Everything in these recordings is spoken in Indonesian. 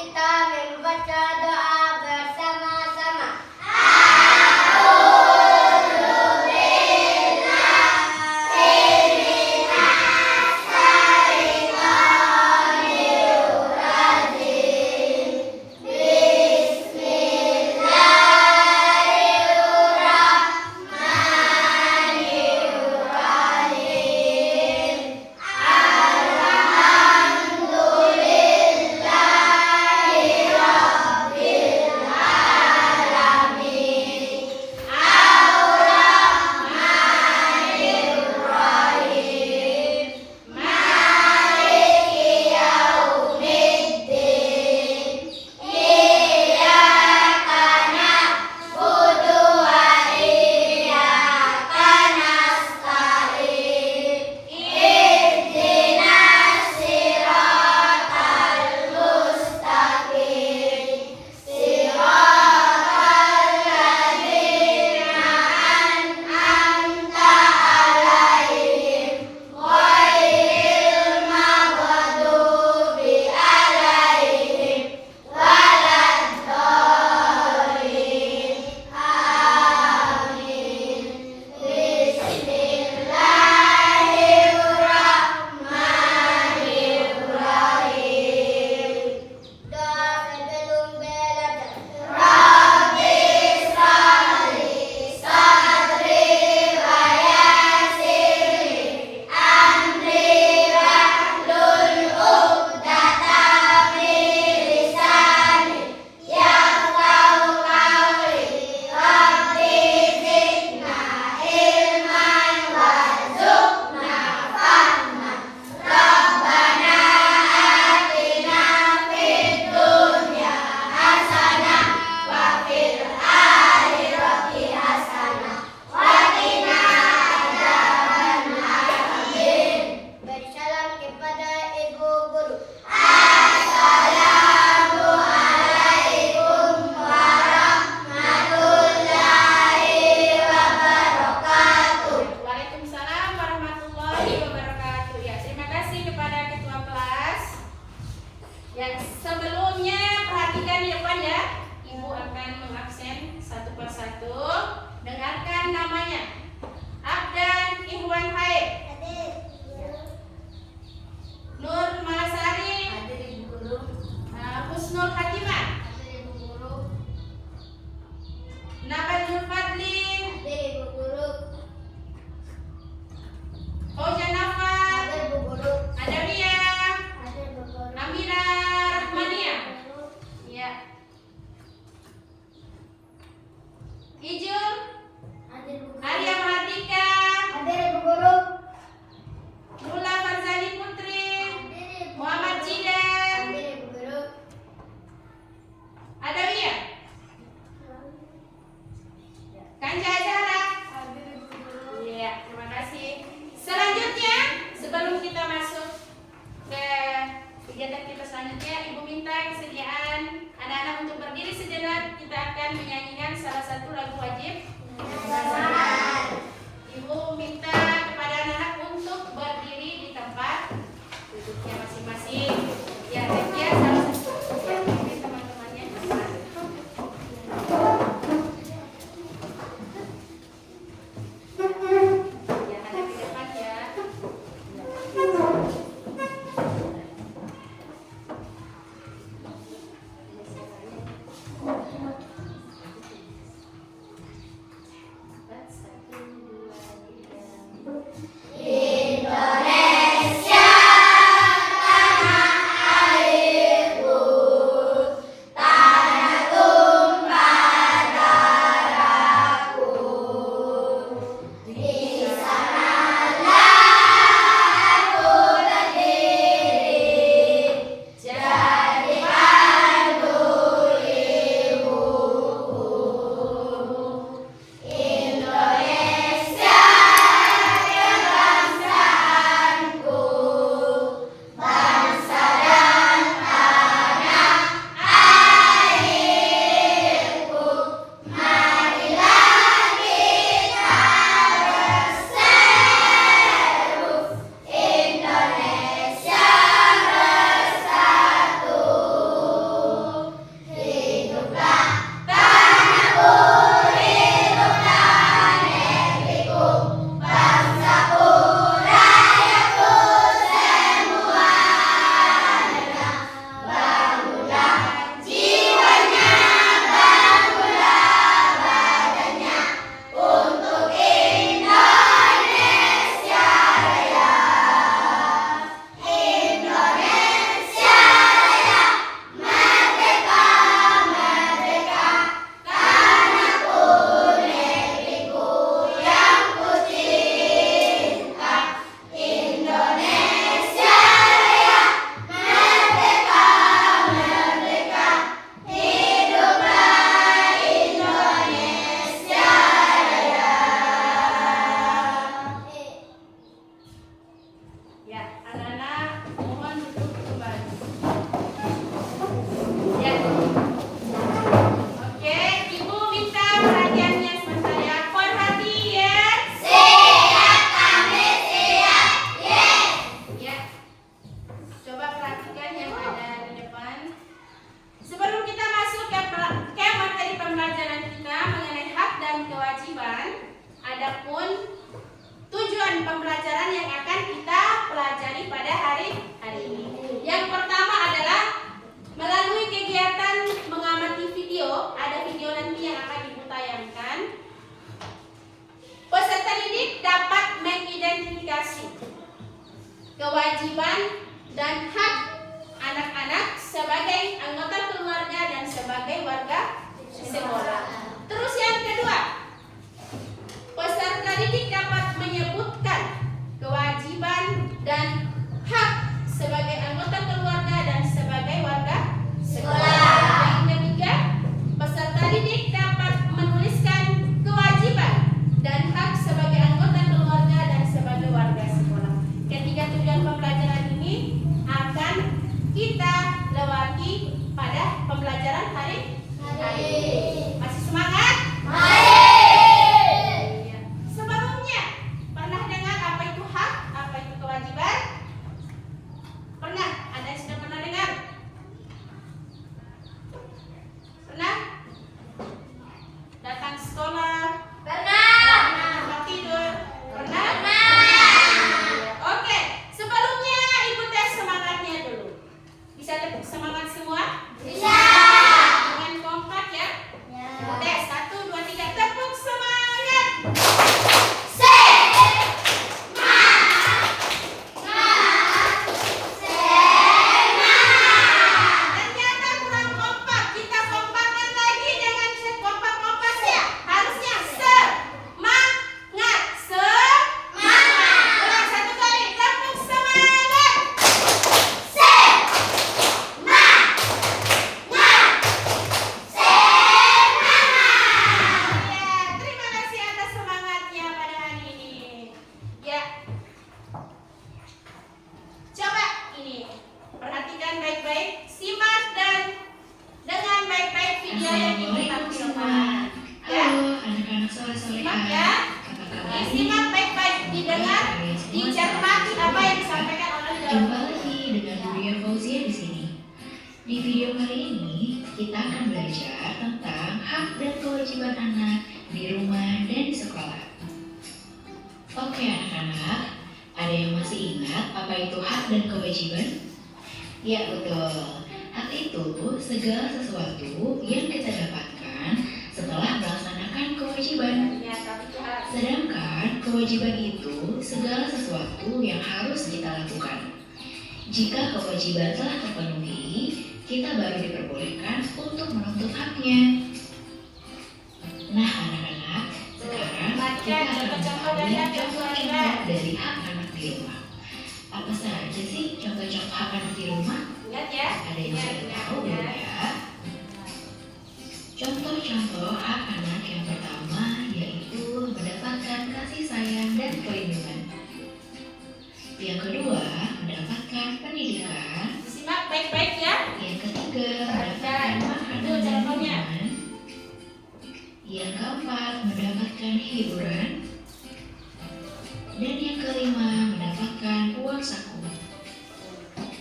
kita membaca doa bersama-sama. Yang sebelumnya perhatikan di depan ya. Ibu akan mengabsen satu persatu. Dengarkan namanya. Abdan Ihwan Haid. Nur Malasari. Hadir Ibu Guru. Husnul Hatimah. Hadir Ibu Guru. Nabat Nur Fadli. Hadir Ibu Guru. Fauja Nafar. Hadir Ibu Guru. Adawiyah. Hadir Ibu Guru. Amira Rahmania. Ya. Ijul. Hadir Ibu Guru. Arya Mahardika. Hadir Ibu Guru. Mula Farzali Putri. Hadir Ibu Muhammad Guru. Jidan. Hadir Ibu Guru. Adawiyah. Kanja Zahra. Hadir Ibu Guru. Iya, terima kasih. Selanjutnya, sebelum kita masuk ke kegiatan kita selanjutnya, Ibu minta kesediaan anak-anak untuk berdiri sejenak. Kita akan menyanyikan salah satu lagu wajib. Ibu minta kepada anak-anak untuk berdiri di tempat duduknya masing-masing. Ya, ya salah satu. Ya, ini teman-temannya. Ya, hadap di depan ya. Satu, dua, tiga. Indonesia tanah air pembelajaran hari Hari. Masih semangat? Mari. Ya. Sebelumnya pernah dengar apa itu hak, apa itu kewajiban? Pernah? Ada yang sudah pernah dengar? Pernah? Datang sekolah? Pernah. Tempat tidur? Pernah? Pernah. Oke, sebelumnya ibu tes semangatnya dulu. Bisa tepuk semangat semua? Bisa. Dengan kompak ya. Ya. Tes 1, 2, 3, tepuk semangat. Ternyata kurang kompak. Kita kompakkan lagi dengan kompak-kompak ya. Harusnya semangat. Semangat. Ulang satu kali. Tepuk semangat. Ya, terima kasih atas semangatnya pada hari ini. Ya. Coba ini perhatikan baik-baik, simak dan dengan baik-baik video yang ibu tampilkan. Ya, Halo anak-anak simak soleh-soleha. ya. Apa kabar? Disimak baik-baik, didengar, dicermati apa yang disampaikan oleh dalam Jumpa lagi dengan Buya Fauzia di sini. Di video kali ini kita akan belajar tentang hak dan kewajiban anak di rumah dan di sekolah. Oke anak-anak, ada yang masih ingat apa itu hak dan kewajiban? Ya betul, hak itu segala sesuatu yang kita dapatkan setelah melaksanakan kewajiban. Ya, tapi Tuhan. Sedangkan kewajiban itu segala sesuatu yang harus kita lakukan. Jika kewajiban telah terpenuhi, kita baru diperbolehkan untuk menuntut haknya. Nah anak-anak, sekarang kita akan mengetahui contoh-contoh dari hak anak di rumah. Apa saja sih contoh-contoh hak anak di rumah? Ingat ya. Ada yang sudah tahu belum ya? Contoh-contoh hak anak yang pertama yaitu mendapatkan kasih sayang dan perlindungan. Yang kedua, mendapatkan pendidikan. Disimak baik-baik ya. Yang ketiga, mendapatkan makanan dan minuman. Yang keempat, mendapatkan hiburan. Dan yang kelima, mendapatkan uang saku.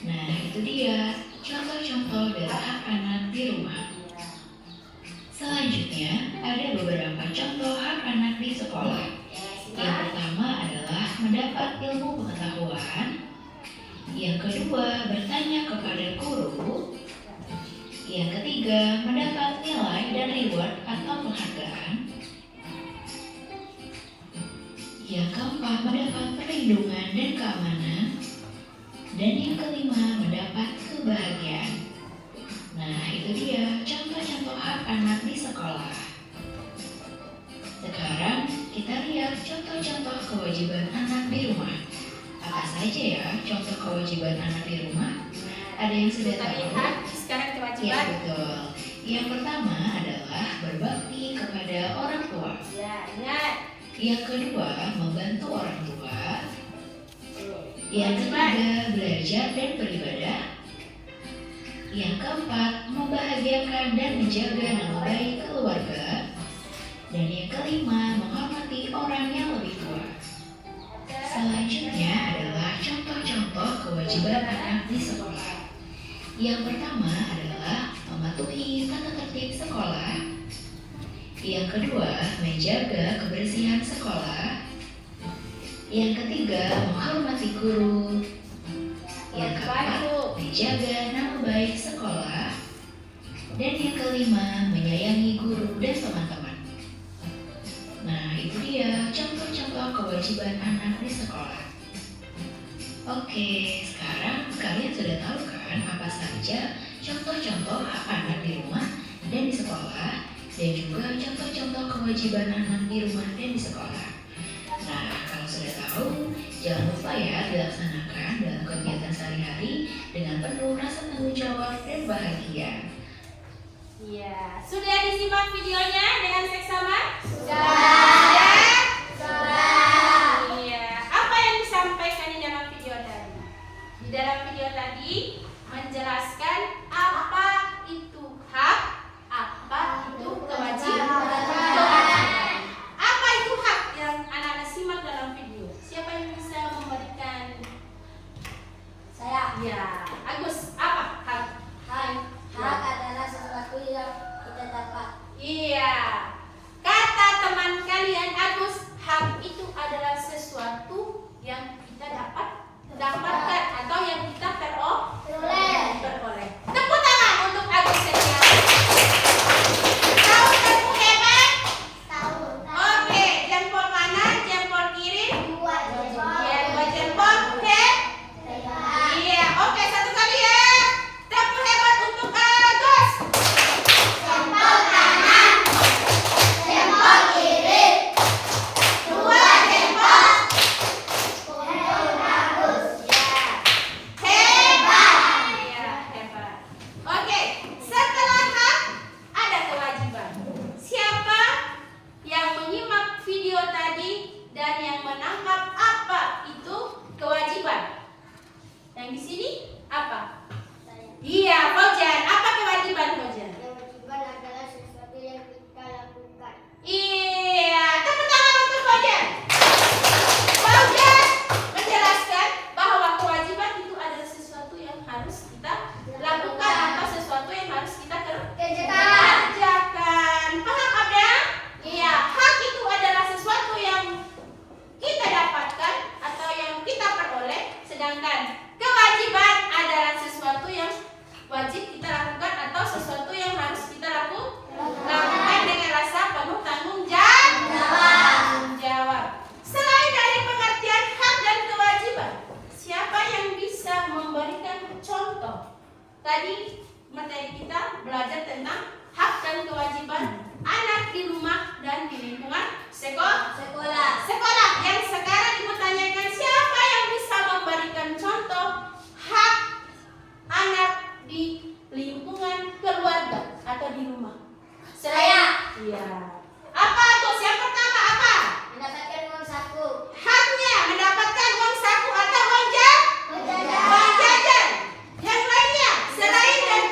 Nah, itu dia contoh-contoh dari hak anak di rumah. Selanjutnya, ada beberapa contoh hak anak di sekolah. Yang pertama adalah mendapat ilmu pengetahuan. Yang kedua, bertanya kepada guru. Yang ketiga, mendapat nilai dan reward atau penghargaan. Yang keempat, mendapat perlindungan dan keamanan. Dan yang kelima, mendapat kebahagiaan. Nah, itu dia contoh-contoh hak anak di sekolah. Sekarang kita lihat contoh-contoh kewajiban anak di rumah. Apa saja ya contoh kewajiban anak di rumah? Ada yang sudah Tadi tahu? hak, sekarang Ya kewajiban. betul. Yang pertama adalah berbakti kepada orang tua. Ya, ingat. Yang kedua, membantu orang tua. Yang ketiga, belajar dan beribadah. Yang keempat, membahagiakan dan menjaga nama baik keluarga. Dan yang kelima, menghormati orang yang lebih tua. Selanjutnya adalah contoh-contoh kewajiban anak di sekolah. Yang pertama adalah mematuhi tata tertib sekolah. Yang kedua, menjaga kebersihan sekolah. Yang ketiga, menghormati guru. Yang keempat, menjaga nama baik sekolah. Dan yang kelima, menyayangi guru dan teman-teman. Nah, itu dia contoh-contoh kewajiban anak di sekolah. Oke, sekarang kalian sudah tahu kan apa saja contoh-contoh hak anak di rumah dan di sekolah, dan juga contoh-contoh kewajiban anak di rumah dan di sekolah. Nah, kalau sudah tahu, jangan lupa ya dilaksanakan dalam kegiatan sehari-hari dengan penuh rasa tanggung jawab dan bahagia. Iya, sudah disimak videonya dengan seksama? Sudah. Iya. Apa yang disampaikan di dalam video tadi? Di dalam video tadi menjelaskan apa itu hak harus kita lakukan atau sesuatu yang harus kita Kerjakan. kerjakan. Paham Abda? Iya, hak itu adalah sesuatu yang kita dapatkan atau yang kita peroleh, sedangkan kewajiban adalah sesuatu yang wajib kita lakukan atau sesuatu yang harus kita lakukan dengan rasa penuh tanggung jawab. Selain dari pengertian hak dan kewajiban, siapa yang bisa memberikan contoh? Tadi materi kita belajar tentang hak dan kewajiban anak di rumah dan di lingkungan sekolah. Yang sekarang Ibu tanyakan, siapa yang bisa memberikan contoh hak anak di lingkungan keluarga atau di rumah? Saya. Iya. Apa tuh? Yang pertama apa? Mendapatkan uang saku. Haknya mendapatkan uang saku atau uang jajan. Yang lainnya selain dan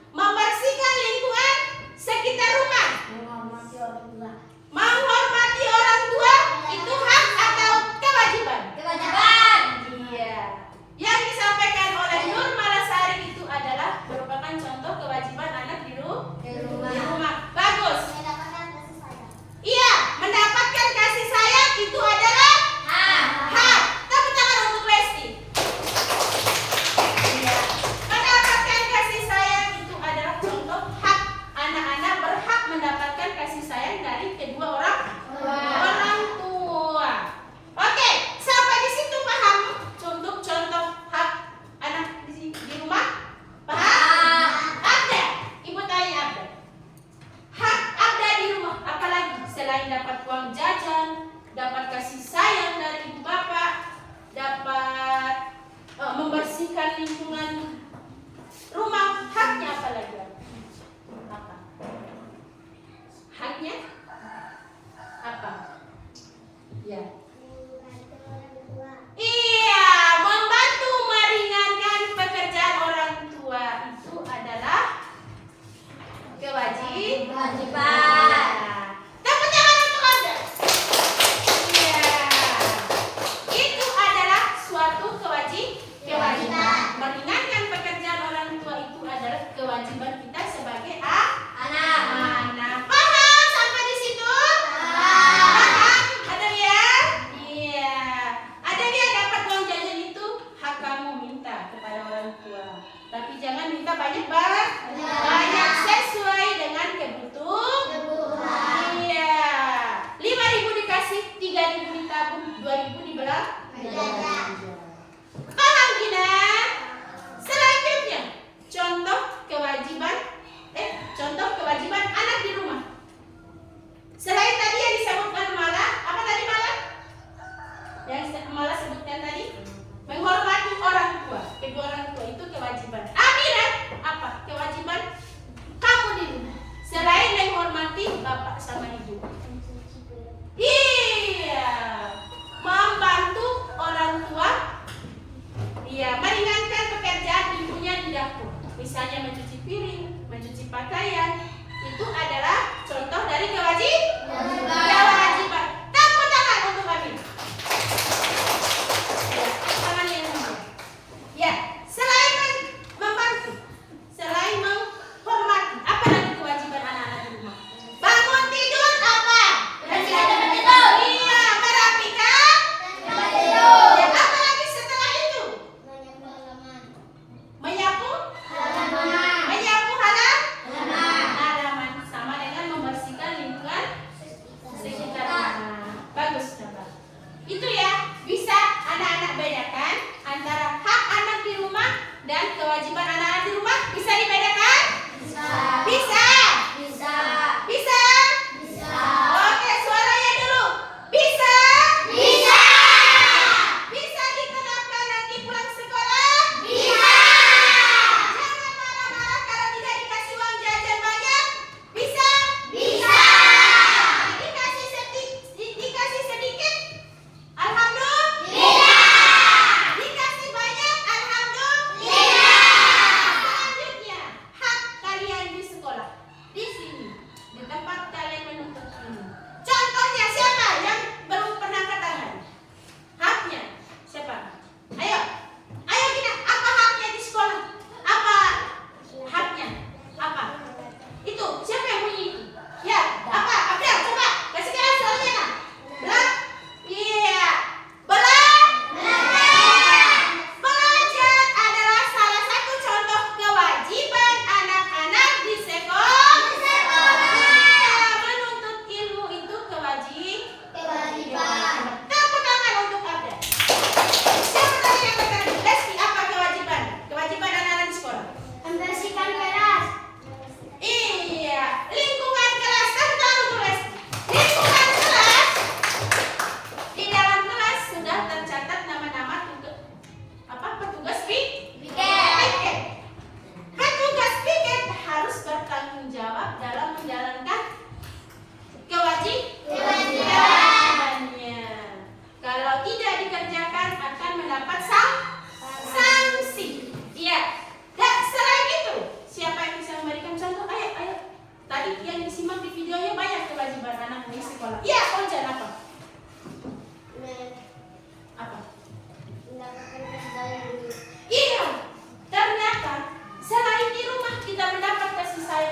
membersihkan lingkungan sekitar rumah, Menghormati orang tua. menghormati orang tua itu hak atau kewajiban? Kewajiban. Iya. Yang disampaikan oleh Nur Malasari itu adalah merupakan contoh kewajiban anak di rumah. Bagus. Mendapatkan kasih sayang. Iya, mendapatkan kasih sayang itu adalah hak. Tepuk tangan untuk Lesti. Iya. Mendapatkan kasih sayang itu adalah contoh hak. Anak-anak berhak mendapatkan kasih sayang dari kedua orang tua. Oke, sampai di situ paham contoh hak anak di rumah? Paham? Abda, Ibu tanya Abda. Hak Abda di rumah apalagi selain dapat uang jajan, dapat kasih sayang dari ibu bapak, dapat membersihkan lingkungan rumah, haknya apa lagi? Apa? Haknya apa? Ya. Iya, membantu meringankan pekerjaan orang tua itu adalah kewajiban. Tepuk tangan untuk Anda. Iya. Itu adalah suatu kewajiban. Meringankan pekerjaan orang tua itu adalah kewajiban kita sebagai anak. Paham sampai di situ? Paham? Ada ya? Iya. Ada dia dapat uang jajan itu hak kamu minta kepada orang tua. Tapi jangan minta banyak sesuai dengan kebutuhan. Iya. 5.000 dikasih, 3.000 ditabung, 2.000 dibelanja. Paham Gina? Selanjutnya, contoh kewajiban anak di rumah. Selain tadi yang disebutkan Mala, apa tadi Mala? Yang Mala sebutkan tadi, menghormati orang tua, kedua orang tua itu kewajiban. Amira, apa kewajiban kamu di rumah? Selain menghormati bapak sama ibu. Iya, membantu orang tua. Iya, meringankan pekerjaan ibunya di dapur. Misalnya mencuci piring, mencuci pakaian. Itu adalah contoh dari kewajiban. Tepuk tangan untuk kami. Ya, tangan yang mulia. Ya, selain membantu, selain menghormati, apa lagi kewajiban anak-anak di rumah? Bangun tidur apa? Iya, merapikan. Ya, apa lagi setelah itu? Menyapu halaman sama dengan membersihkan lingkungan sekitar rumah. Bagus, Bapak. Itu ya, bisa anak-anak bedakan antara hak anak di rumah dan kewajiban anak-anak di rumah. Bisa dibedakan? Bisa. Oke, suaranya dulu. Bisa diterapkan nanti pulang sekolah? Jangan marah-marah kalau tidak dikasih uang jajan banyak? Bisa? Dikasih sedikit? Alhamdulillah. Dikasih banyak? Alhamdulillah. Selanjutnya,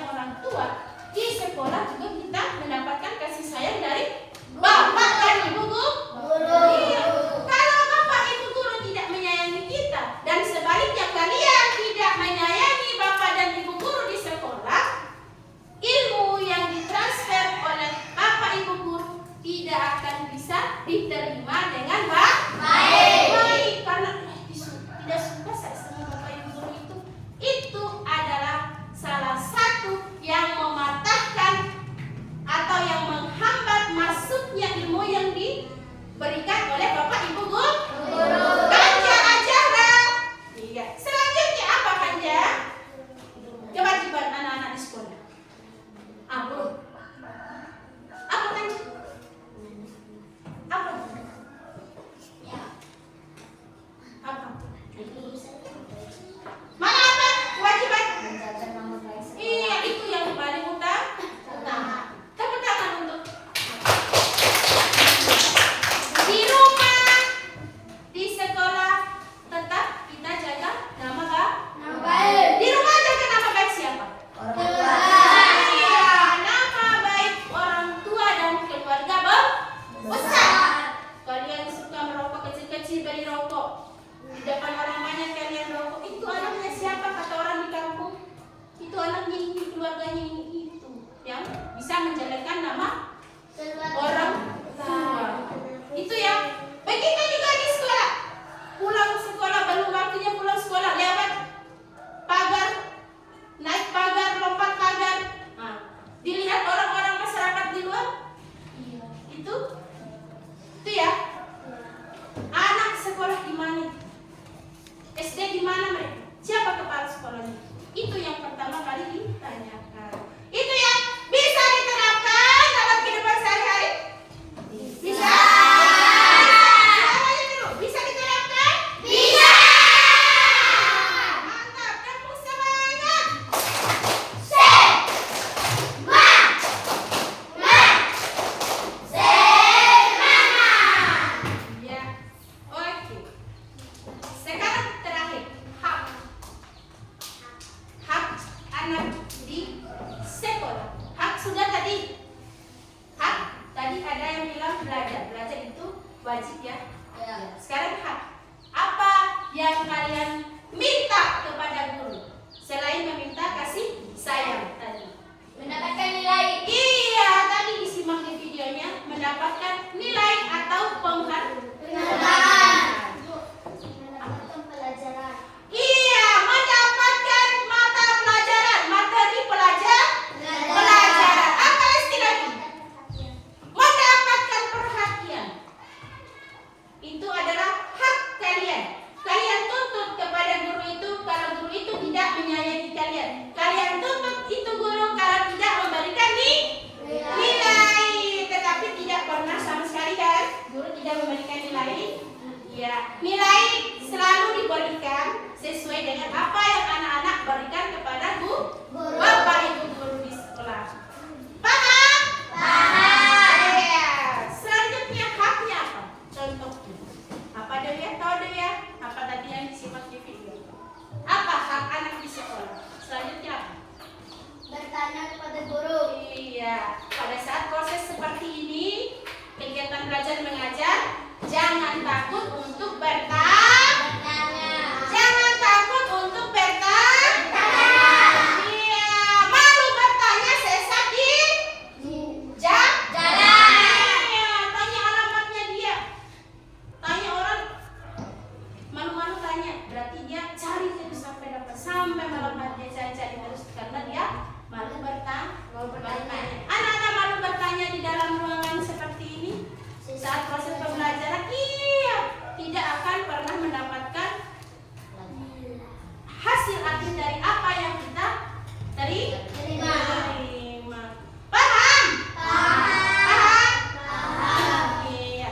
orang tua, di sekolah juga kita mendapatkan kasih sayang dari bapak dan ibu guru. Iya. Kalau bapak ibu guru tidak menyayangi kita dan sebaliknya kalian tidak menyayangi bapak dan ibu guru di sekolah, ilmu yang ditransfer oleh bapak ibu guru tidak akan bisa diterima dengan baik. Karena tidak suka saya sama bapak ibu guru itu adalah salah satu yang mematahkan atau yang menghambat masuknya ilmu yang diberikan oleh bapak ibu guru. Ganja ajaran. Iya. Selanjutnya apa Ganja? Kewajiban anak-anak di sekolah. Apa? Apa Ganja? Apa? Apa? Mana apa? Kewajiban? Iya, itu yang paling utama. Tepuk tangan untuk di rumah, di sekolah tetap kita jaga nama baik. Di rumah jaga nama baik siapa? Iya, nama baik orang tua dan keluarga besar. Kalian suka merokok kecil-kecil beli rokok. Di depan orang banyak kalian rokok. Itu anaknya siapa kata orang di kampung? Itu anaknya ini, keluarganya ini itu yang bisa menjelekkan nama orang tua. Itu ya. Begitu juga di sekolah. Pulang sekolah belum waktunya pulang sekolah lewat pagar, naik pagar, lompat pagar. Nah, dilihat orang-orang masyarakat di luar. Iya. Itu ya. Anak sekolah di mana? SD di mana mereka? Siapa kepala sekolahnya? Itu yang pertama kali ditanyakan. Itu yang bisa diterapkan dalam kehidupan sehari-hari? Bisa. Bisa diterapkan? Bisa. Mantap, tepuk semangat. Ya, oke. Sekarang terakhir, hak anak di sekolah. Hak sudah tadi. Hak tadi ada yang bilang belajar. Belajar itu wajib ya. Sekarang hak. Apa yang kalian minta kepada guru selain meminta kasih sayang tadi? Mendapatkan nilai. Iya, tadi disimak di videonya, mendapatkan nilai atau penghargaan. Mendapatkan pelajaran. Iya, mendapatkan mata pelajaran, materi pelajaran. Apa istilahnya? Mendapatkan perhatian. Itu adalah hak kalian. Kalian tuntut kepada guru itu kalau guru itu tidak menyayangi kalian. Kalian tuntut itu guru kalau tidak memberikan nilai. Tetapi tidak pernah sama sekali kan guru tidak memberikan nilai. Ya, nilai selalu diberikan sesuai dengan apa yang anak-anak berikan kepada bapak ibu guru di sekolah. Paham? Ya. Selanjutnya haknya apa? Contohnya. Apa dia? Tahu dia? Apa tadi yang disimak di video? Apa hak anak di sekolah? Selanjutnya apa? Bertanya kepada guru. Iya, pada saat proses seperti ini, kegiatan belajar mengajar, jangan takut untuk bertanya. Jangan takut untuk bertanya. Iya, malu bertanya sesat di jalan. Iya, tanya alamatnya dia. Tanya orang, malu-malu tanya, berarti dia cari terus sampai dapat, sampai malam hari dia cari terus karena dia malu bertanya. Anak-anak malu bertanya di dalam ruangan seperti ini saat proses pembelajaran, iya, tidak akan pernah mendapatkan hasil akhir dari apa yang kita terima. Paham? Iya.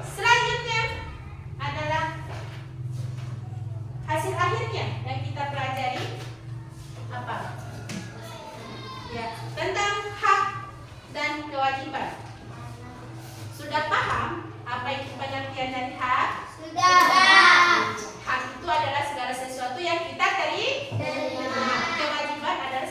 Selanjutnya adalah hasil akhirnya yang kita pelajari apa? Ya, tentang hak dan kewajiban. Sudah paham apa itu pengertian dari hak? Sudah. Hak itu adalah segala sesuatu yang kita terima. Kewajiban adalah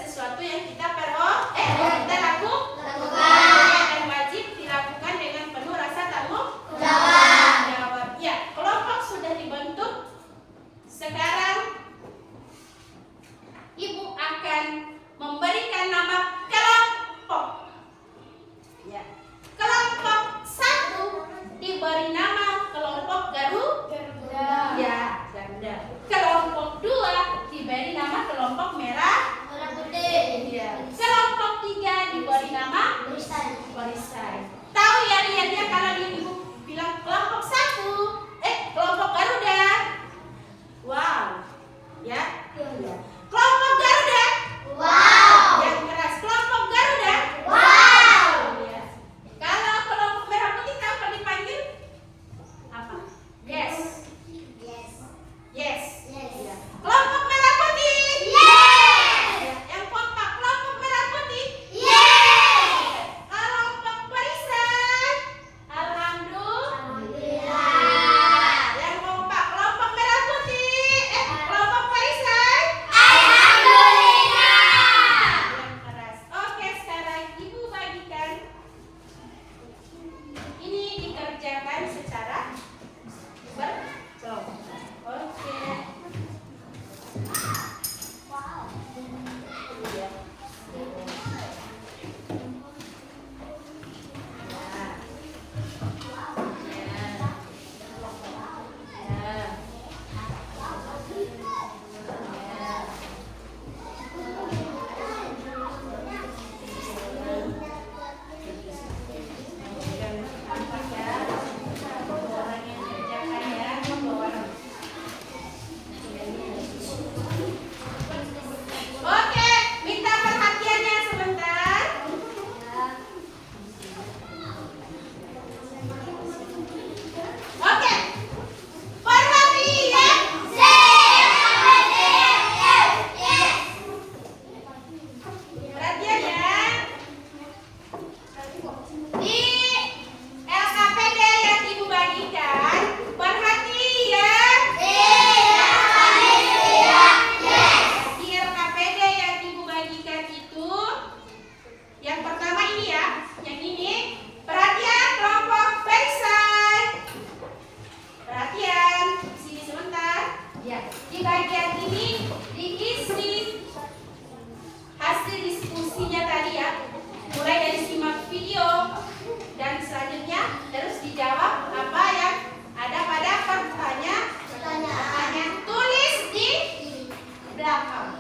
paham.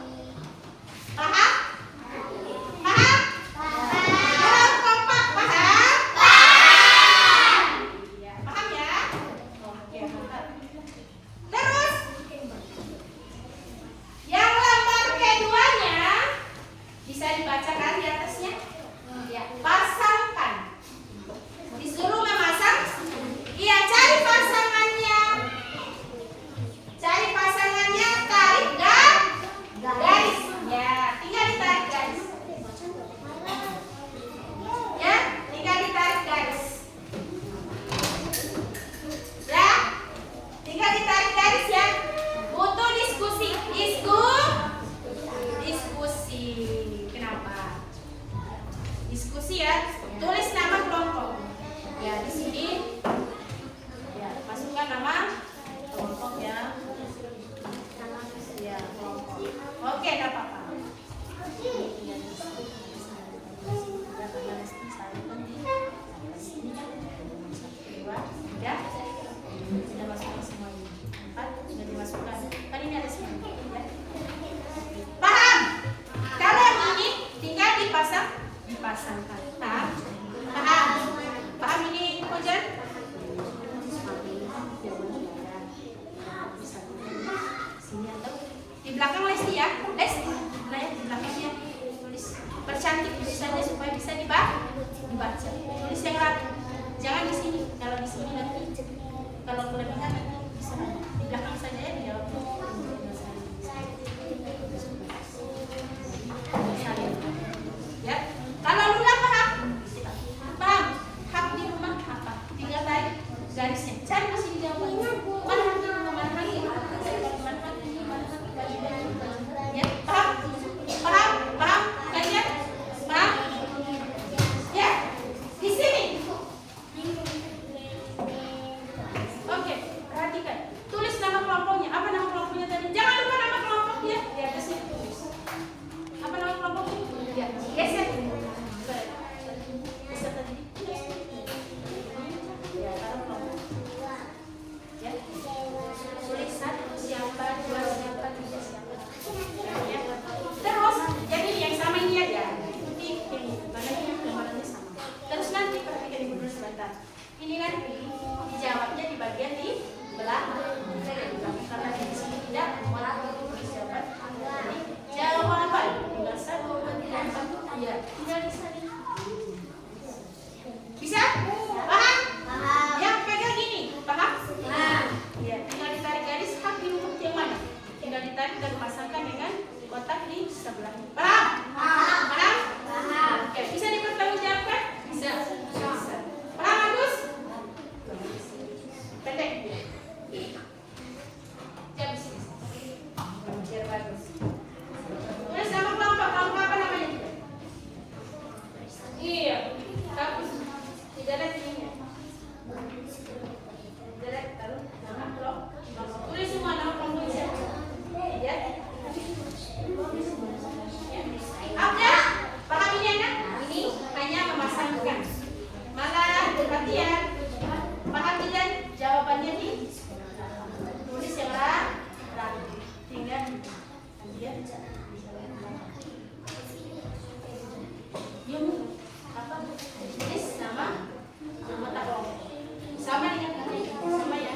Paham? Paham? Paham kompak, paham? Iya, paham ya? Oke, mantap. Terus yang lembar keduanya bisa dibacakan di atasnya. Ya, pasangkan. Disuruh memasang. Iya, cari pasangannya. Cari pasangannya, tarik garis. Ya, tinggal ditarik garis. Ya, tinggal ditarik garis. Ya, tinggal ditarik garis ya. Butuh diskusi. Diskusi. Kenapa? Diskusi ya. Tulis nama kelompok. Ya, di sini. Ya, masukkan nama kelompok ya. Ya, kelompok. Oke, enggak apa-apa. Ya, sudah masukkan semuanya. 4 sudah dimasukkan. Kan ini ada semua. Ya. Paham? Kalau yang ini tinggal dipasangkan. Paham? Paham ini Kojan? Sini atau di belakang Lesti ya, Lesti. Nah ya, di belakangnya tulis percantik tulisannya supaya bisa dibaca. Tulis yang rapi. Jangan di sini. Kalau di sini nanti kalau kelebihan nanti bisa di belakang saja ya dijawab. Ya, kalau Luna paham? Paham? Hak di rumah apa? Tinggal tarik garisnya. Cari di sini jawabannya. Mana hak di rumah? Mana hak di rumah? Ya, paham? Paham? Kalian? Paham? Ya, di sini. Oke, perhatikan. Tulis nama kelompoknya. Apa nama kelompoknya tadi? Jangan lupa nama kelompoknya. Di atasnya tulis. Apa nama kelompoknya? Ya, geser. Geser tadi. Ya, taruh kelompok. Ya. Tulis 1 siapa, 2 siapa, 3 siapa. Ya. Terus, jadi yang sama ini aja. Ikuti ini. Mana ini yang gambarannya sama. Terus nanti perhatikan ibu dulu sebentar. Ini nanti dijawabnya di bagian di belakang. Karena di sini tidak memuat tulis jawaban. Jadi jawaban apa? Tinggal 1, 2, 3, 4. Iya, tinggal di sini. Bisa? Paham? Yang pegang gini, paham? Iya, tinggal ditarik garis hak di rumah yang mana? Tinggal ditarik dan pasangkan dengan kotak di sebelah. Paham? Paham? Oke, bisa dipertanggungjawabkan? Bisa. Paham, Agus? Pendek. Jam sini. Biar bagus. Tulis nama kelompok apa namanya? Iya, bagus. Tidak ada sini. Tidak taruh nama kelompok. Tulis semua nama kelompok siapa? Ya. Ada? Paham ini anak? Ini hanya memasangkan. Malah perhatian. Paham tidak? Jawabannya di tulis yang rapi. Tinggal dia Yum, apa? Tulis nama anggota kelompok. Sama dengan kami, sama ya.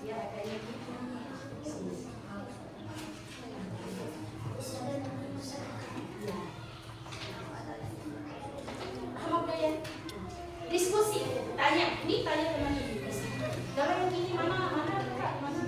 Ya, kayaknya gitu. Apa ya? Diskusi, tanya, ini tanya teman ini. Kalau yang ini mana kak, mana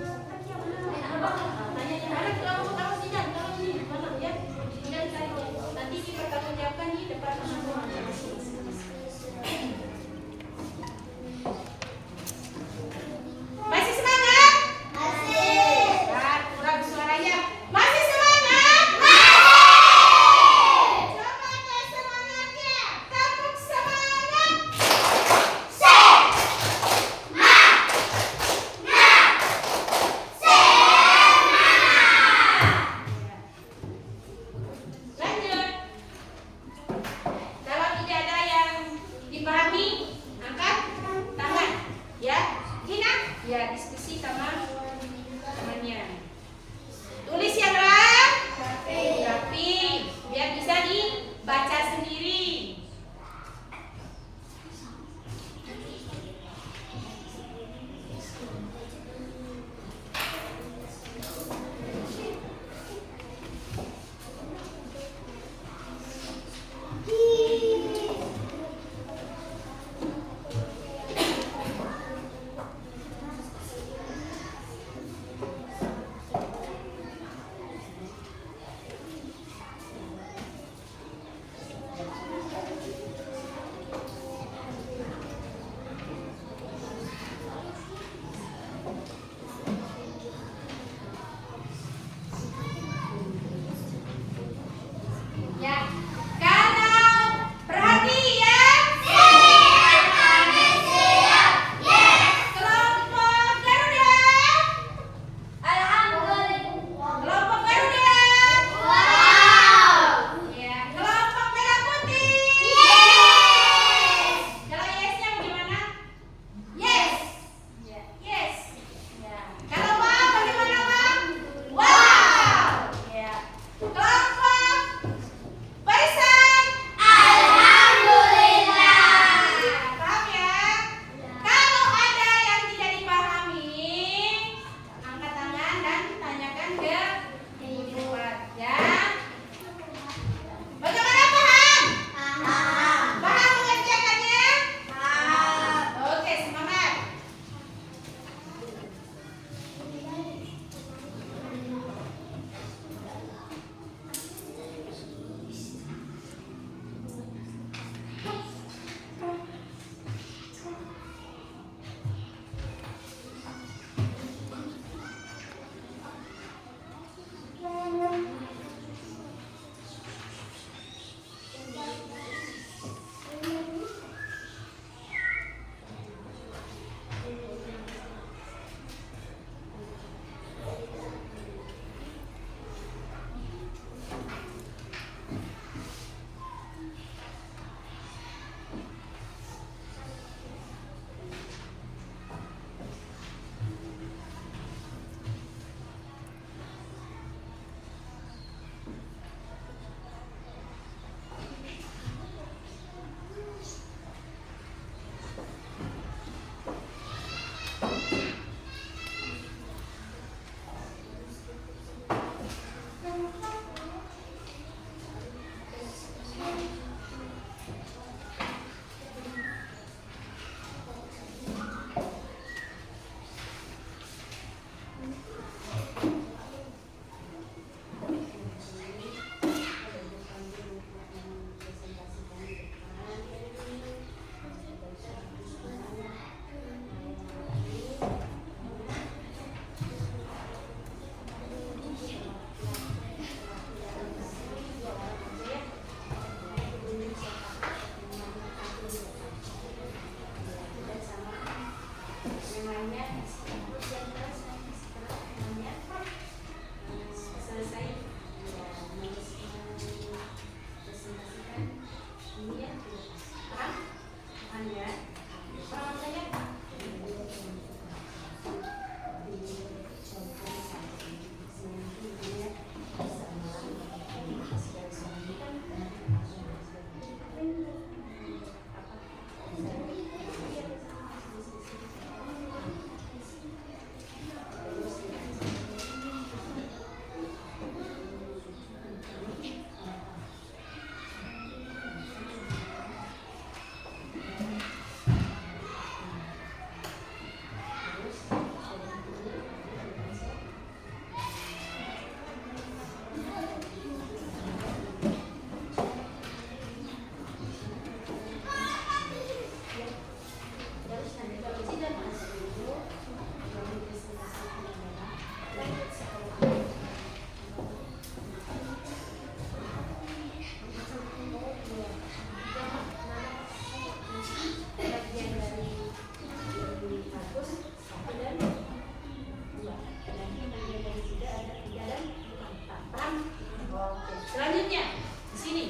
Selanjutnya di sini.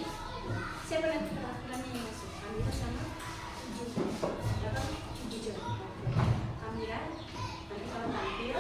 Siapa nanti perwakilannya yang masuk? Amira sama Datang Jujur. Amira, nanti kalau tampil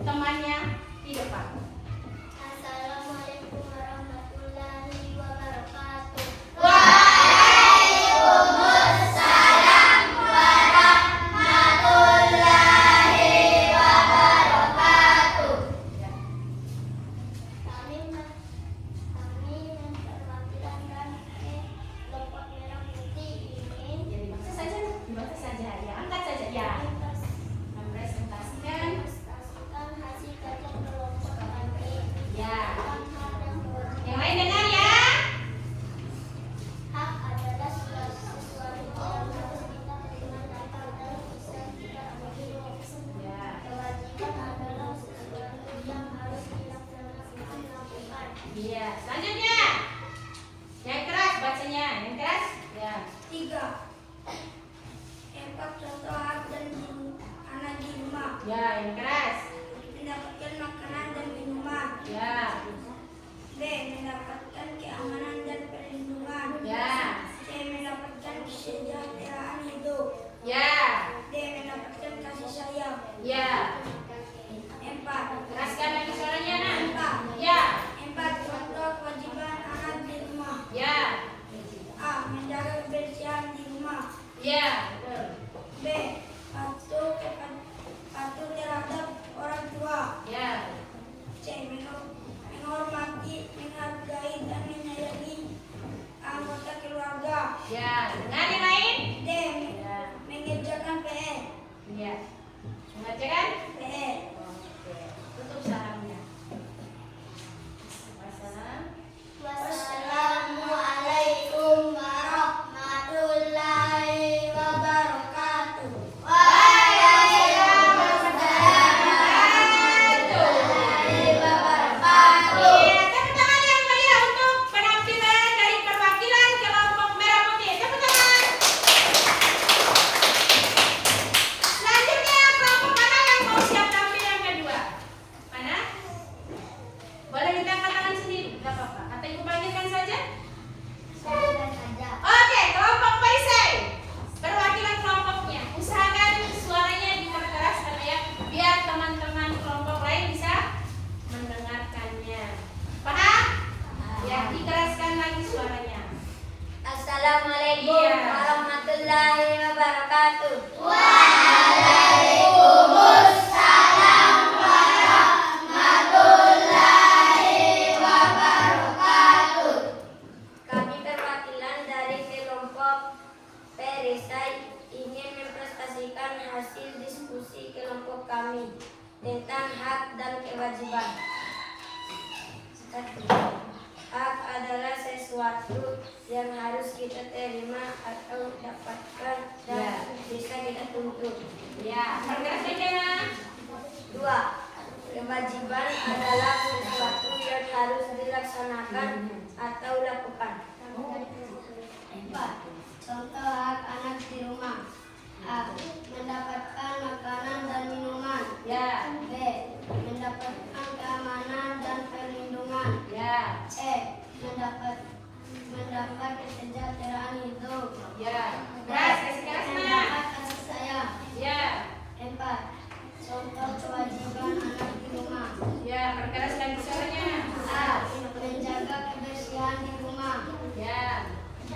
temannya di depan. Assalamualaikum warahmatullahi wabarakatuh. Waalaikumsalam warahmatullahi wabarakatuh. Ya. Kami yang perwakilan dan kelompok merah putih ingin Ya, dibaca saja, dibaca saja. Ya, angkat saja. Ya, mempresentasikan. mempresentasikan hasil kajian kelompok kami. Ya. Tentang hak yang Yang lain dengar ya. hak adalah sesuatu yang harus kita terima dan tidak bisa kita ambil. Ya. Kewajiban adalah sesuatu yang harus dilaksanakan lakukan. Iya. Selanjutnya. Yang keras bacanya, yang keras. Ya. 3. Empat contoh hak dan anak di rumah. Ya, yang keras. Mendapatkan makanan dan minuman. Ya. B. Mendapatkan keamanan dan perlindungan. Ya. C. Mendapatkan kesejahteraan hidup. Ya. D. Mendapatkan kasih sayang. Ya. 4. Keraskan lagi suaranya, Nak. Empat. Ya. 4 contoh kewajiban anak di rumah. Ya. A. Menjaga kebersihan di rumah. Ya. Betul. B. Patuh terhadap orang tua. Ya. C. Menghormati, menghargai dan menyayangi anggota keluarga. Ya. Dengar yang lain? D. Ya. Mengerjakan PR. Ya. Mengerjakan? PR. Oke. Tutup salamnya. Wassalam. Wassalamualaikum warahmatullahi wabarakatuh. Iya, tepuk tangan yang meriah untuk penampilan dari perwakilan kelompok merah putih. Tepuk tangan. Selanjutnya kelompok mana yang mau siap tampil yang kedua? Mana? Boleh minta angkat tangan sendiri, tidak apa-apa. Atau ibu panggilkan saja? Saya saja. Oke, kelompok perisai. Perwakilan kelompoknya. Usahakan suaranya diperkeras ya, biar teman-teman kelompok lain bisa mendengarkannya. Paham? Ya, dikeraskan lagi suaranya. Assalamualaikum Iya. warahmatullahi wabarakatuh. Kami perwakilan dari kelompok perisai ingin mempresentasikan hasil diskusi kelompok kami tentang hak dan kewajiban. Hak adalah sesuatu yang harus kita terima atau dapatkan dan Ya. bisa kita tuntut. Ya, perkeras saja, Nak. 2. Kewajiban adalah sesuatu yang harus dilaksanakan atau lakukan. 4. Contoh hak anak di rumah. A. Mendapatkan makanan dan minuman. Ya. B. Mendapatkan keamanan dan perlindungan. Ya. C. Mendapat kesejahteraan hidup. Ya. Keras, kasih keras, Nak. Mendapat kasih sayang. Ya. 4. Contoh kewajiban anak di rumah. Ya, perkeras lagi suaranya, Nak. A. Menjaga kebersihan di rumah. Ya. B.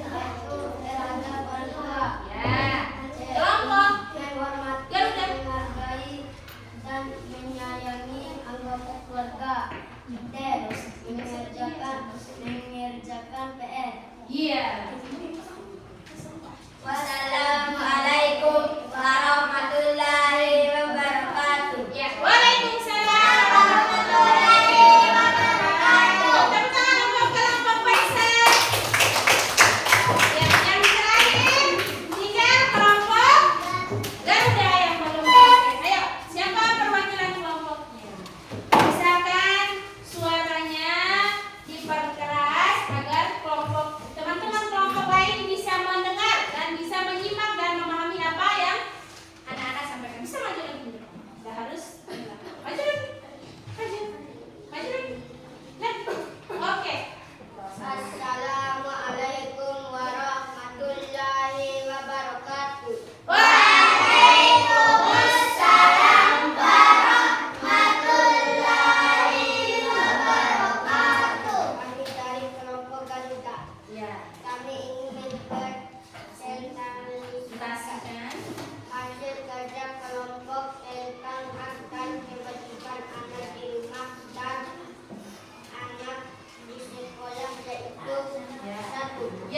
Patuh terhadap orang tua. Ya. C. Kelompok. Menghormati, Ya, udah. menghargai dan menyayangi anggota keluarga. D. Mengerjakan PR. Iya. Wassalamualaikum warahmatullahi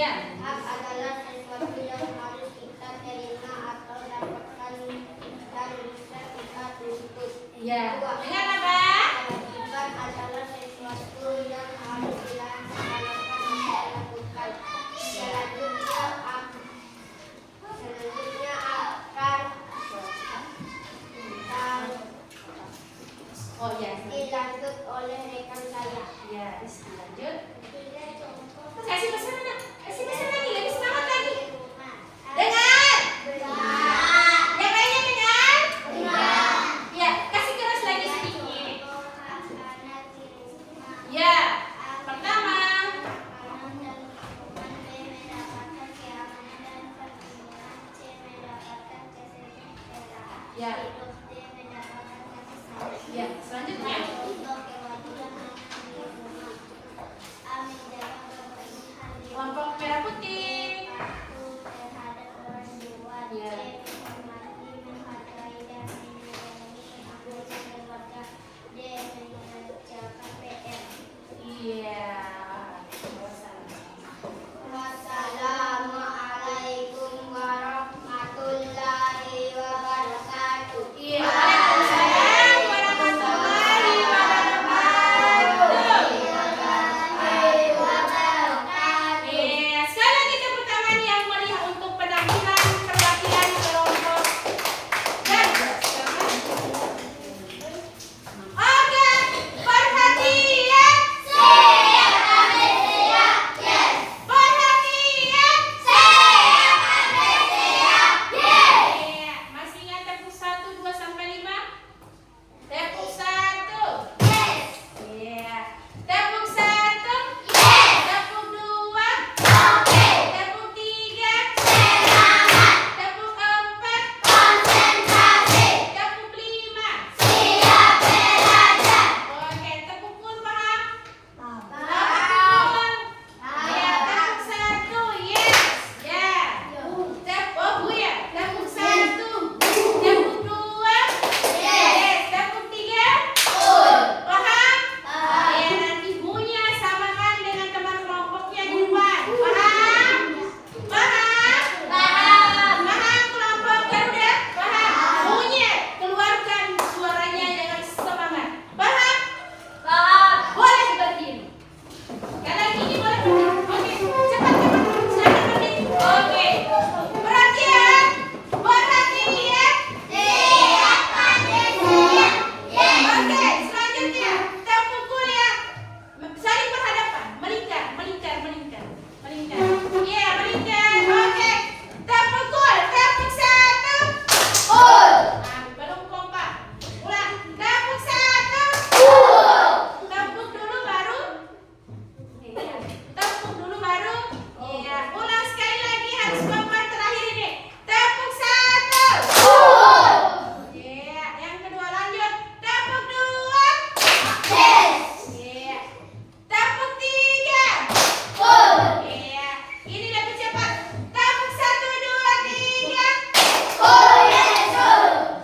Ya. Hak adalah sesuatu yang harus kita terima atau dapatkan dan bisa kita tuntut. Ya. Dua, Dengan apa? kewajiban adalah sesuatu yang harus dilaksanakan atau dilakukan. Selanjutnya akan Oh ya. dilanjut oleh rekan saya. Ya, lanjut. Tiga contoh. Kasih pesan anak. Kasih pesan lagi, lebih semangat lagi. di rumah. Dengar. Benar. Yang lainnya dengar. Benar. Ya, kasih keras lagi sedikit. Contoh anak di rumah. Ya. Pertama. Makanan dan minuman. B. Mendapatkan keamanan dan perlindungan. C. Mendapatkan kesejahteraan Ya. hidup. D. Mendapatkan kasih sayang. Ya, selanjutnya. Contoh kewajiban anak di rumah. A. Menjaga kebersihan di Kelompok rumah. merah putih. Patuh terhadap orang tua. Ya. C. Menghormati, menghargai, dan menyayangi anggota keluarga. D. Mengerjakan PR. Iya. Wassalamualaikum warahmatullahi wabarakatuh. Iya. Waalaikumsalam warahmatullahi wabarakatuh. Iya. Sekali lagi tepuk tangan yang meriah untuk penampilan perwakilan kelompok Gagas. Oke, perhatian. Perhatian. Iya. Masih ingat tepuk 1, 2 sampai 5? Tepuk 1. Iya. Tepuk 1. Tepuk 2. Tepuk 3. Tepuk 4. Tepuk 5. Oke, tepuk pun paham? Tepuk. Ya, tepuk 1. Yes. Ya. Tepuk ya. Tepuk 1. Tepuk 2. Yes. Tepuk 3. Paham? Ya, nanti bunyinya samakan dengan teman kelompoknya di depan. Paham? Paham? Paham kelompok Garuda? Paham? Bunyinya keluarkan suaranya dengan semangat. Paham? Boleh berdiri. Kanan kiri boleh berdiri. Oke, cepat. Silakan berdiri. Oke. Perhatian. Perhatian. Oke, selanjutnya kita pukul ya. Saling berhadapan, melingkar. Iya, melingkar. Oke. Kita pukul. Tepuk 1. Belum kompak. Ulang. Tepuk 1. Tepuk dulu baru. Iya. Tepuk dulu baru. Iya. Ulang sekali lagi, harus kompak terakhir ini. Tepuk 1. Iya. Yang kedua lanjut. Tepuk 2. Iya. Tepuk 3. Iya. Ini lebih cepat. Tepuk 1, 2, 3.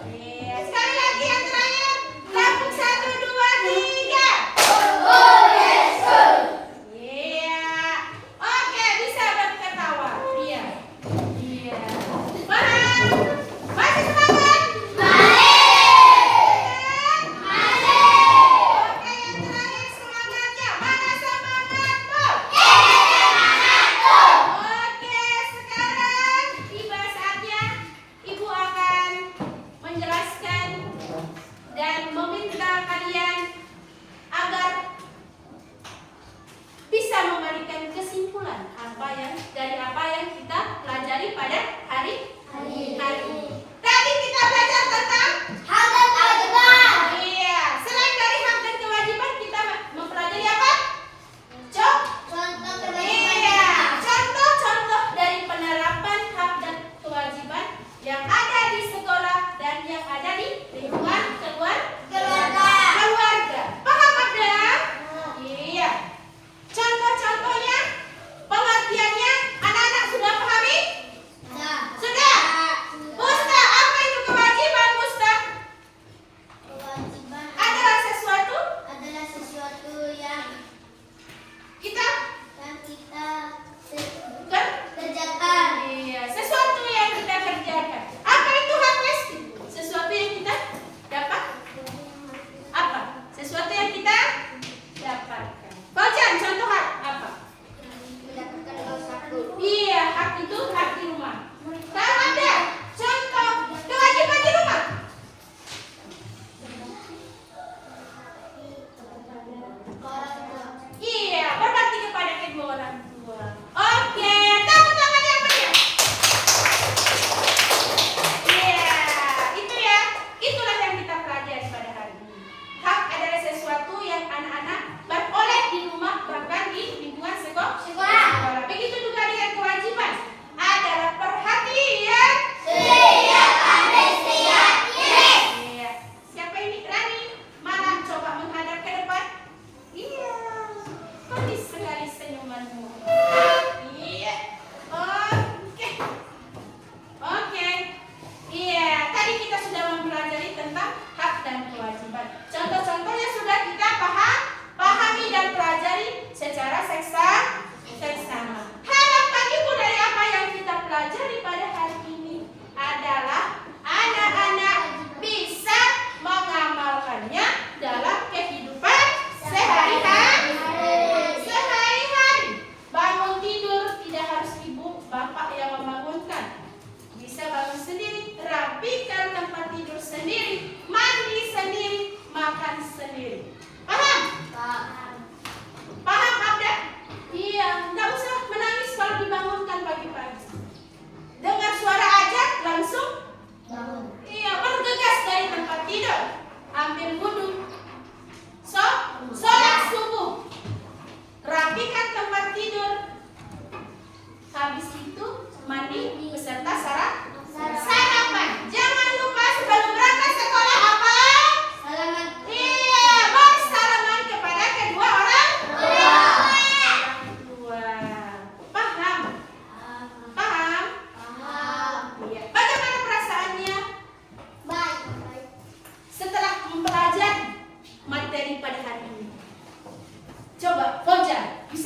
Iya. Sekali lagi yang terakhir. Tepuk 1, 2, 3. Iya. Oke, bisa berketawa. Iya. Paham? Masih semangat? Oke, yang terakhir semangatnya. Mana semangatmu? Oke, sekarang tiba saatnya Ibu akan menjelaskan dan meminta kalian agar bisa memberikan kesimpulan dari apa yang kita pelajari pada hari ini. Tadi kita belajar tentang iya. Selain dari hak dan kewajiban, kita mempelajari apa? Iya. Contoh-contoh dari penerapan hak dan kewajiban yang ada di sekolah dan yang ada di lingkungan keluarga. Paham ada? Iya. Contoh-contohnya, pengertiannya, anak-anak sudah pahami? Sudah? Musta, apa itu kewajiban, Musta? Kewajiban Adalah sesuatu adalah sesuatu yang kita kita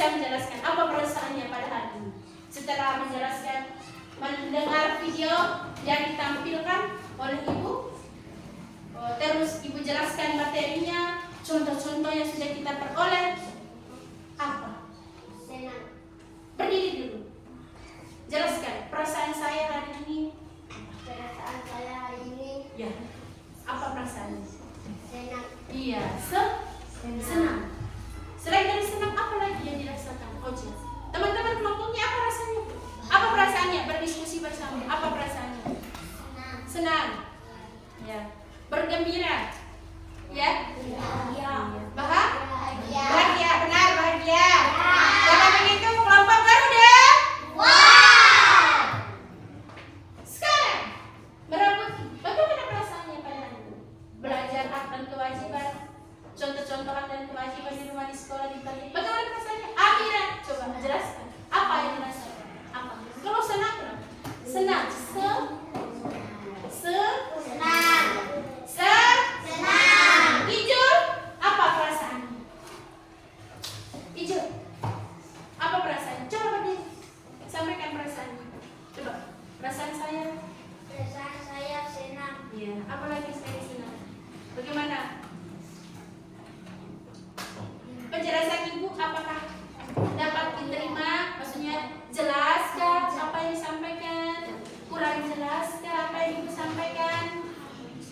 bisa menjelaskan apa perasaannya pada hari ini. Setelah menjelaskan, mendengar video yang ditampilkan oleh Ibu, terus Ibu jelaskan materinya, contoh-contoh yang sudah kita peroleh. Apa? Senang. Berdiri dulu. Jelaskan perasaan saya hari ini. Perasaan saya hari ini Ya, apa perasaannya? senang. Iya, senang. Selain dari senang, apa lagi yang dirasakan? Oja. Teman-teman kelompoknya apa rasanya? Apa perasaannya? Berdiskusi bersama. Apa perasaannya? Senang. Ya. Bergembira. Ya. Bahagia. Bahagia, benar, bahagia. Jangan menghitung kelompok Garuda. Sekarang merebut. Bagaimana perasaannya pada hari ini? Belajar hak dan kewajiban. Contoh-contoh hak dan kewajiban di rumah, di sekolah, di tempat. Bagaimana perasaannya? Akhirnya coba jelaskan. Apa yang dirasakan? Apa? Kalau senang, senang. Senang. Hijau. Apa perasaannya? Hijau. Apa perasaannya? Coba berdiri. Sampaikan perasaannya. Coba. Perasaan saya. Perasaan saya senang. Iya. Apa lagi saya senang? Bagaimana? Penjelasan Ibu apakah dapat diterima? Maksudnya jelaskah apa yang disampaikan? Kurang jelaskah apa yang Ibu sampaikan?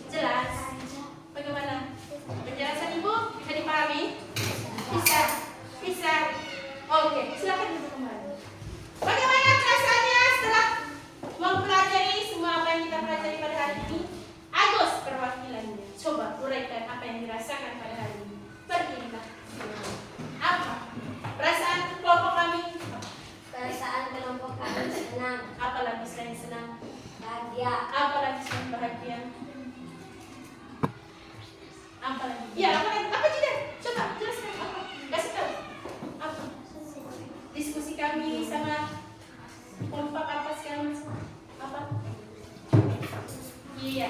Jelas. Bagaimana? Penjelasan Ibu bisa dipahami? Bisa. Oke, silakan duduk kembali. Bagaimana perasaannya setelah mempelajari semua apa yang kita pelajari pada hari ini? Agus perwakilannya. Coba uraikan apa yang dirasakan pada hari ini. Berdirilah. Apa? Perasaan kelompok kami? Perasaan kelompok kami senang. Apa lagi selain senang? Bahagia. Apa lagi selain bahagia? Apa lagi? Ya, apa lagi? Apa tidak? Coba jelaskan apa? Kasih tahu. Apa? Diskusi kami sama kelompok apa sekarang? Apa? Iya.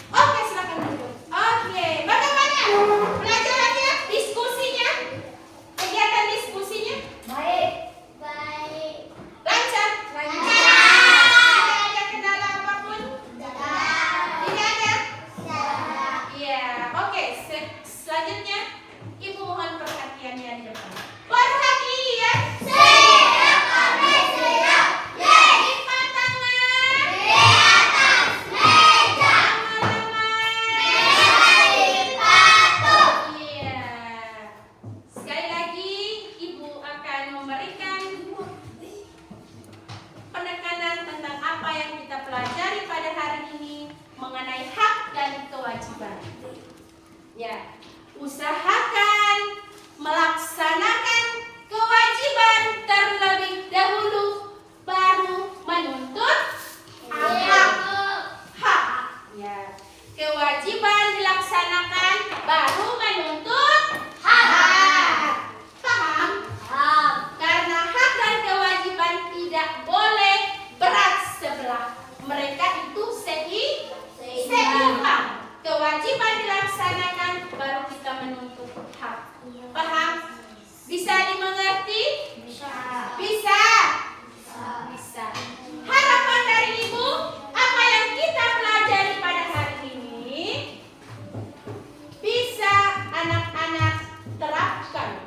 Oke, silakan duduk. Oke, bagaimana pelajarannya? Diskusinya? Kegiatan diskusinya? Baik. Lancar? Lancar. Tidak ada kendala apapun? Tidak ada? Iya, oke. Selanjutnya, Ibu mohon perhatiannya di depan. Perhatian. Lipat tangan. Iya. Sekali lagi, Ibu akan memberikan penekanan tentang apa yang kita pelajari pada hari ini mengenai hak dan kewajiban. Ya, usahakan melaksanakan kewajiban terlebih dahulu, baru menuntut hak. Ya, kewajiban dilaksanakan, baru menuntut hak. Paham? Karena hak dan kewajiban tidak boleh berat sebelah. Mereka itu seimbang. Kewajiban dilaksanakan, baru kita menuntut hak. Paham? Bisa dimengerti? Bisa. Harapan dari Ibu, apa yang kita pelajari pada hari ini bisa anak-anak terapkan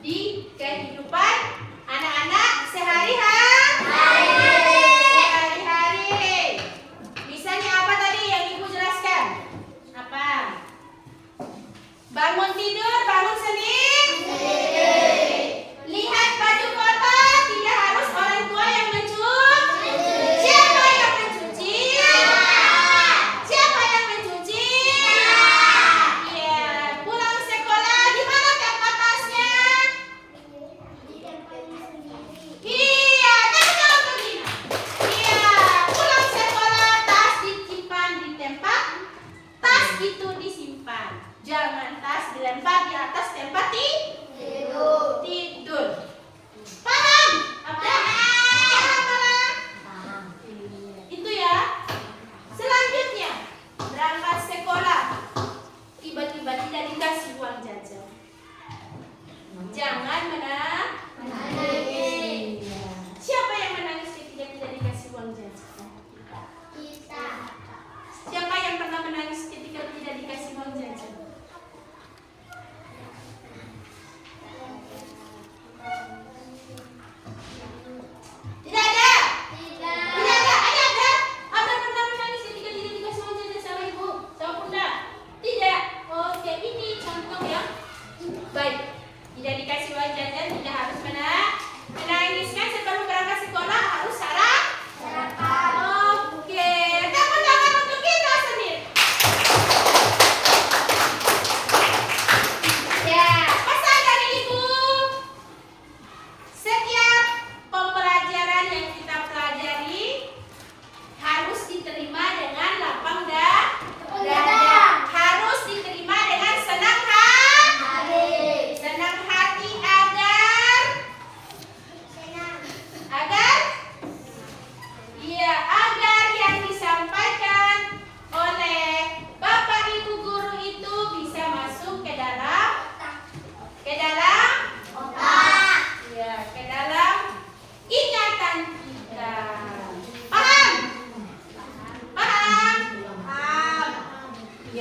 di kehidupan anak-anak sehari-hari. Misalnya apa tadi yang Ibu jelaskan? Apa? Bangun tidur, bangun senin. Lihat baju kotor, tidak harus orang tua yang mencuci. Siapa yang mencuci? Siapa yang mencuci? Iya. Pulang sekolah, di mana tempat tasnya? Iya, betul begini. Iya, pulang sekolah tas disimpan di tempat. Tas itu disimpan. Jangan tas dilempar di atas tempat tidur. Paham? Paham? Itu ya. Selanjutnya, berangkat sekolah. Tiba-tiba tidak dikasih uang jajan. Jangan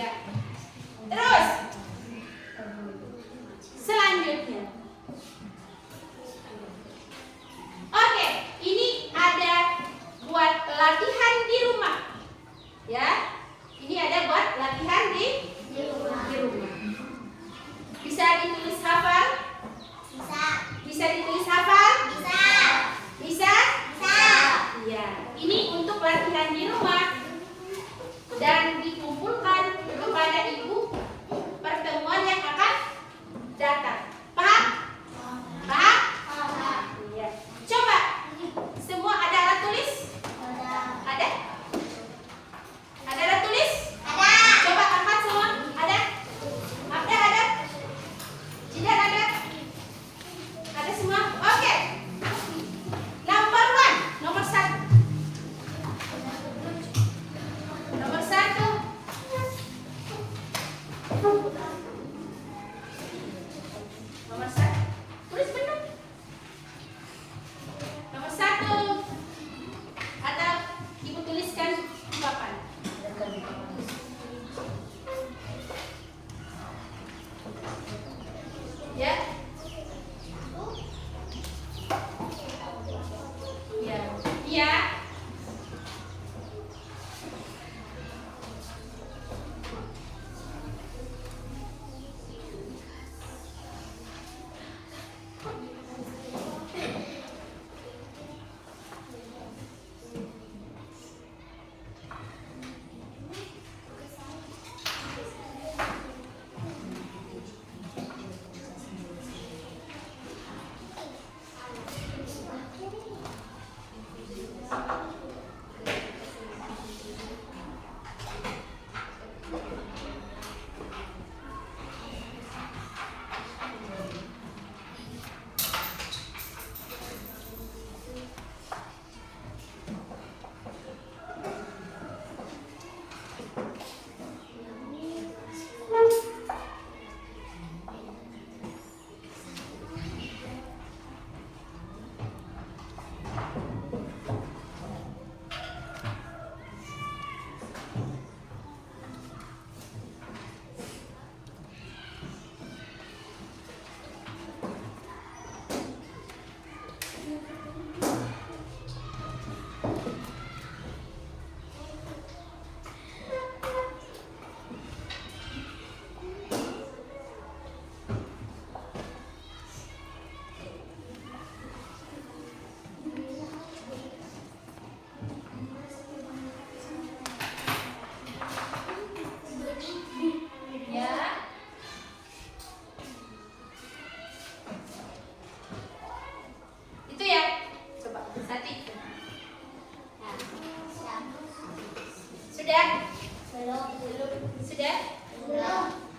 Ya. Terus selanjutnya. Oke, ini ada buat latihan di rumah. Ya. Ini ada buat latihan di rumah. Bisa ditulis hafal? Bisa. Bisa ditulis hafal? Bisa. Bisa? Bisa. Iya. Ini untuk latihan di rumah. Dan dikumpulkan kepada ibu pertemuan yang akan datang. Paham? Paham? Paham. Iya. Coba semua ada alat tulis? Ada. Ada? Ada alat tulis? Ada. Coba angkat semua. Ada? Ada? Tidak ada? Ada semua? Oke. Number 1, nomor 1. Nomor 1. Nomor 1. Tulis benar. Nomor 1. Atau ibu tuliskan di papan. Ya. Ya. Iya. Ya. Itu ya. Coba Sati. Sudah? Belum. Sudah? Belum.